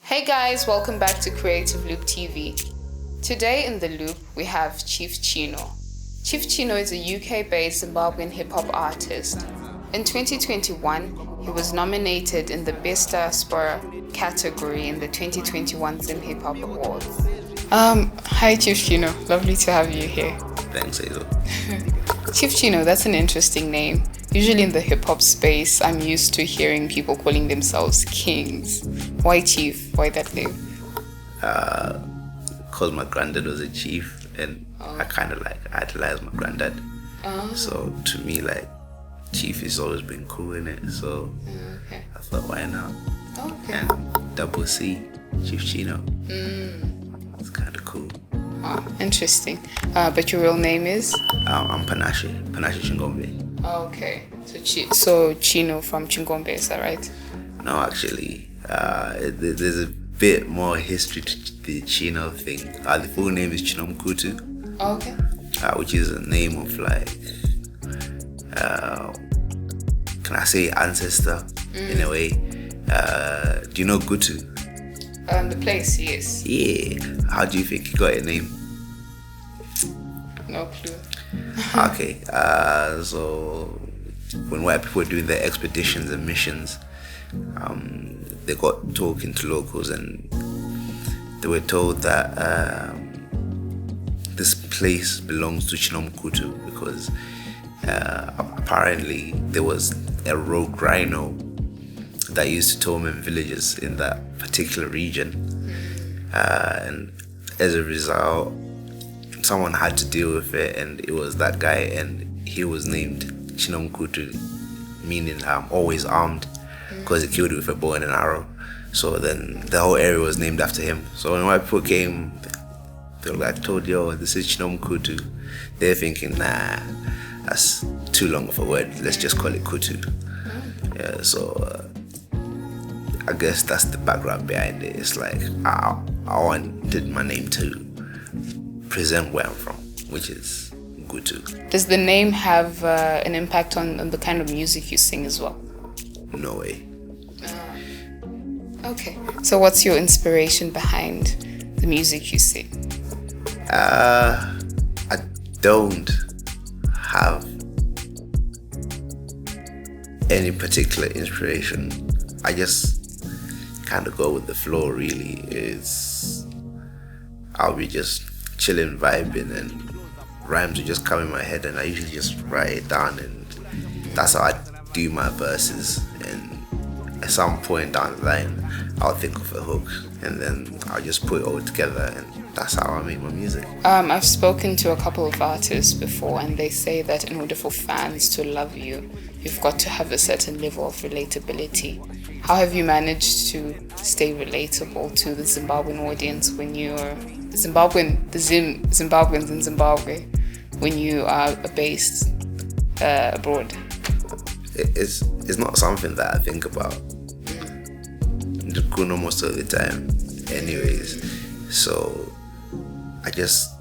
Hey guys, welcome back to Creative Loop TV. Today in the loop we have Chif Chino. Chif Chino is a UK-based Zimbabwean hip-hop artist. In 2021, he was nominated in the Best Diaspora category in the 2021 Zim Hip Hop Awards. Hi Chif Chino, lovely to have you here. Thanks, Hazel. Chif Chino, that's an interesting name. Usually in the hip-hop space, I'm used to hearing people calling themselves kings. Why Chief? Why that name? Because my granddad was a chief, and I kind of idolized my granddad. So to me, chief has always been cool in it. So I thought, why not? Okay. And double C, Chif Chino. It's kind of cool. Interesting. But your real name is? I'm Panache Chingombe. Okay. So Chino from Chingombe, is that right? No, actually, there's a bit more history to the Chino thing. The full name is Chinomkutu. Okay. Which is a name of can I say ancestor in a way? Do you know Gutu? The place, yes. Yeah. How do you think you got your name? No clue. Okay. So when white people were doing their expeditions and missions, they got talking to locals and they were told that this place belongs to Chinomkutu because apparently there was a rogue rhino that used to torment villagers in that particular region, and as a result someone had to deal with it, and it was that guy, and he was named Chinomkutu, meaning always armed, because he killed it with a bow and an arrow. So then the whole area was named after him. So when white people came, they were told, yo, this is Chinomkutu. They're thinking, nah, that's too long of a word, let's just call it Kutu. Yeah, so I guess that's the background behind it. It's I wanted my name to present where I'm from, which is Gutu. Does the name have an impact on the kind of music you sing as well? No way. Okay. So what's your inspiration behind the music you sing? I don't have any particular inspiration. I just kind of go with the flow, really. I'll be just chilling, vibing, and rhymes will just come in my head, and I usually just write it down, and that's how I do my verses. And at some point down the line, I'll think of a hook, and then I'll just put it all together, and that's how I make my music. I've spoken to a couple of artists before, and they say that in order for fans to love you, you've got to have a certain level of relatability. How have you managed to stay relatable to the Zimbabwean audience when you're Zimbabweans in Zimbabwe when you are based abroad? It's not something that I think about most of the time anyways, so I just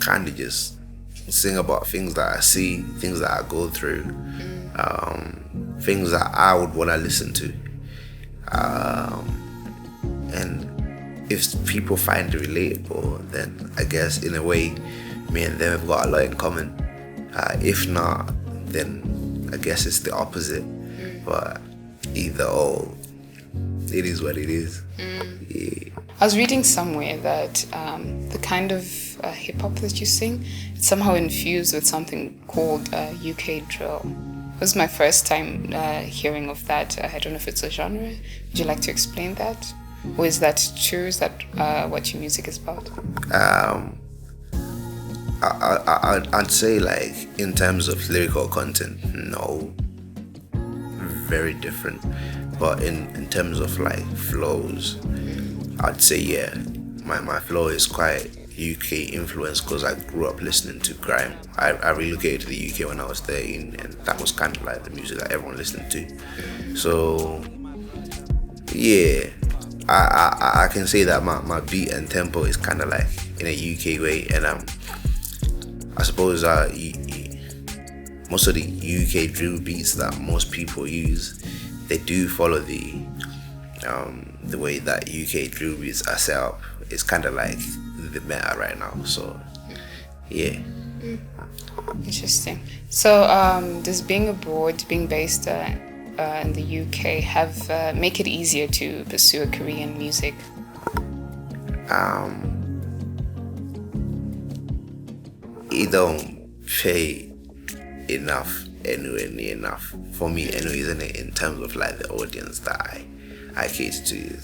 kind of just sing about things that I see, things that I go through, things that I would want to listen to, and if people find it relatable, then I guess in a way me and them have got a lot in common. If not, then I guess it's the opposite. But either or, it is what it is. Yeah. I was reading somewhere that the kind of hip-hop that you sing, it's somehow infused with something called UK drill. It was my first time hearing of that. I don't know if it's a genre. Would you like to explain that? Or is that true? Is that what your music is about? I'd say in terms of lyrical content, no. Very different. But in terms of flows, I'd say yeah, my flow is quite UK influenced because I grew up listening to grime. I relocated to the UK when I was 13, and that was kind of the music that everyone listened to. So yeah, I can say that my beat and tempo is kind of in a UK way, and I suppose most of the UK drill beats that most people use, they do follow the the way that UK drill beats are set up is kind of like the meta right now. So yeah. Interesting. So does being abroad, being based in the UK, make it easier to pursue a career in music? It don't pay enough, anywhere near enough for me anyway, isn't it, in terms of like the audience that I cater to.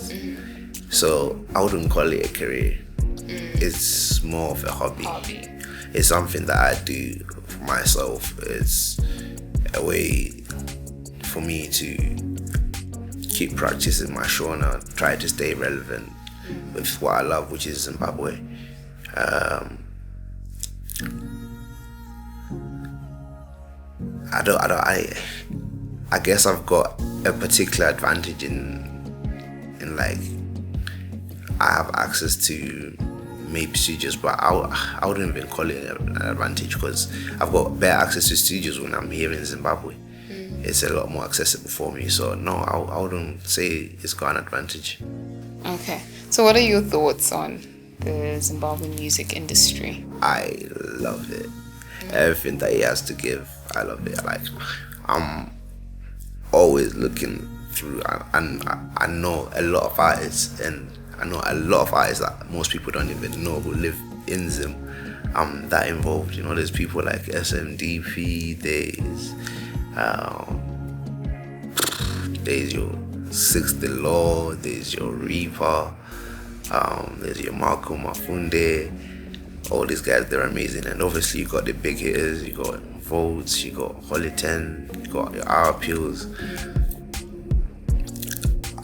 So I wouldn't call it a career. It's more of a hobby. It's something that I do for myself. It's a way for me to keep practicing my Shona, try to stay relevant with what I love, which is Zimbabwe. I guess I've got a particular advantage in like I have access to maybe studios, but I wouldn't even call it an advantage because I've got better access to studios when I'm here in Zimbabwe. It's a lot more accessible for me, so no, I wouldn't say it's got an advantage. Okay, so what are your thoughts on the Zimbabwean music industry? I love it. Everything that he has to give, I love it. Like, I'm always looking through, and I know a lot of artists, and I know a lot of artists that most people don't even know who live in Zim. I'm that involved. You know, there's people like SMDP, there's your Six the Law, there's your Reaper, there's your Marco Mafunde. All these guys, they're amazing. And obviously you got the big hitters, you got Votes, you got Holly 10, you got your R Pills.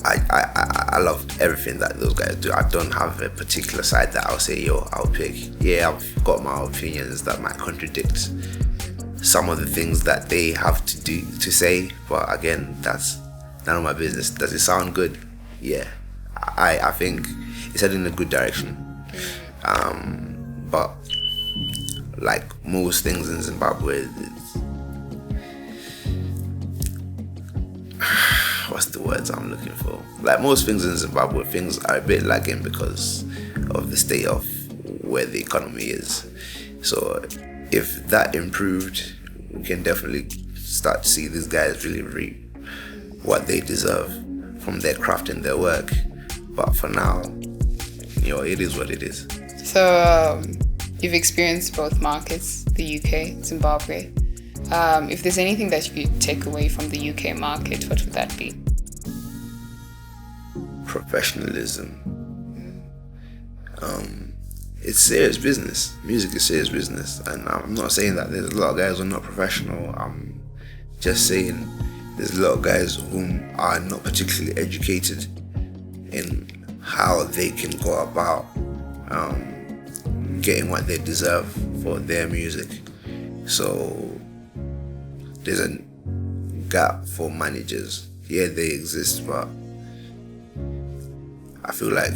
I love everything that those guys do. I don't have a particular side that I'll say, I'll pick. Yeah, I've got my opinions that might contradict some of the things that they have to say, but again, that's none of my business. Does it sound good? Yeah, I think it's heading in a good direction. But like most things in Zimbabwe, what's the words I'm looking for? Like most things in Zimbabwe, things are a bit lagging because of the state of where the economy is. So if that improved, we can definitely start to see these guys really reap what they deserve from their craft and their work. But for now, it is what it is. So you've experienced both markets, the UK, Zimbabwe. If there's anything that you could take away from the UK market, what would that be? Professionalism. It's serious business. Music is serious business, and I'm not saying that there's a lot of guys who are not professional. I'm just saying there's a lot of guys who are not particularly educated in how they can go about getting what they deserve for their music. So there's a gap for managers. Yeah, they exist, but I feel like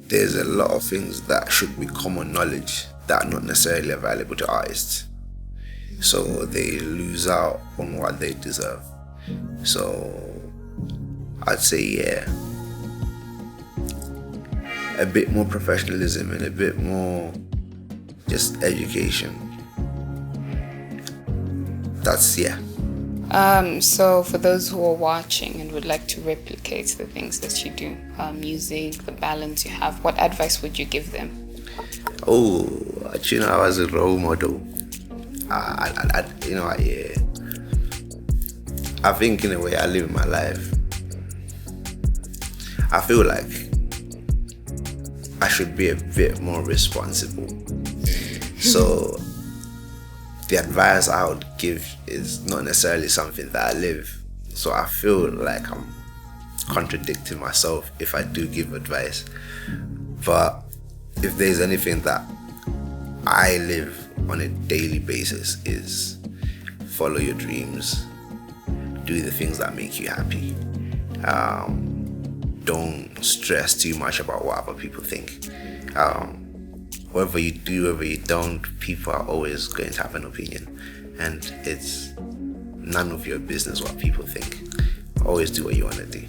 there's a lot of things that should be common knowledge that are not necessarily available to artists. So they lose out on what they deserve. So I'd say, yeah, a bit more professionalism and a bit more just education. That's, yeah. So for those who are watching and would like to replicate the things that you do, music, the balance you have, what advice would you give them? Oh, I was a role model. I think in a way I live my life. I feel like I should be a bit more responsible. So the advice I would give is not necessarily something that I live. So I feel like I'm contradicting myself if I do give advice. But if there's anything that I live on a daily basis, is follow your dreams, do the things that make you happy. Don't stress too much about what other people think. Whatever you do, whatever you don't, people are always going to have an opinion, and it's none of your business what people think. always do what you want to do.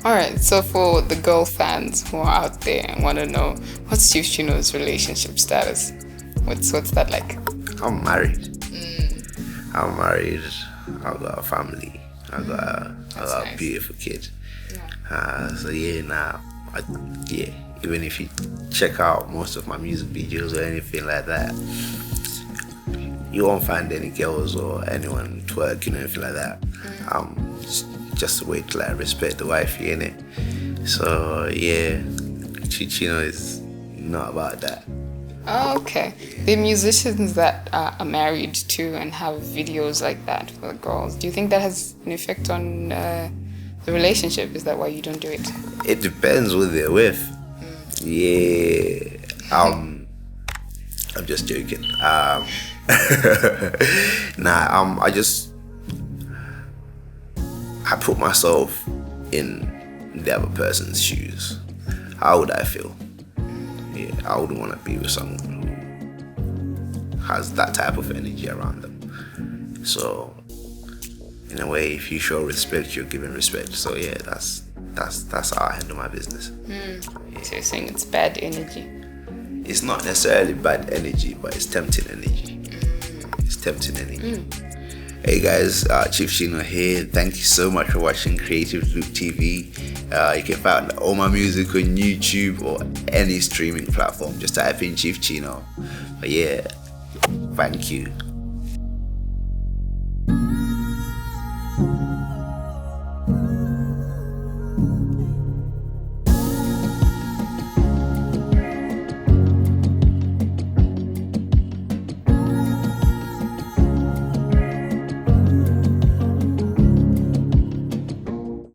All right, so for the girl fans who are out there and want to know, what's Chif Chino's relationship status? What's that like? I'm married. I'm married. I've got a family. I've got a nice. beautiful kid. Yeah. So yeah, now, even if you check out most of my music videos or anything like that, you won't find any girls or anyone twerking or anything like that. Just wait till I respect the wifey, innit? So yeah, Chif Chino is not about that. Oh, okay. The musicians that are married to and have videos like that for the girls, do you think that has an effect on the relationship? Is that why you don't do it? It depends who they're with. Yeah. I'm just joking. I put myself in the other person's shoes. How would I feel? Yeah, I would want to be with someone who has that type of energy around them. So, in a way, if you show respect, you're giving respect. So yeah, that's how I handle my business. Yeah. So you're saying it's bad energy? It's not necessarily bad energy, but it's tempting energy. It's tempting energy. Hey guys, Chif Chino here. Thank you so much for watching Creative Loop TV. You can find all my music on YouTube or any streaming platform. Just type in Chif Chino. But yeah, thank you.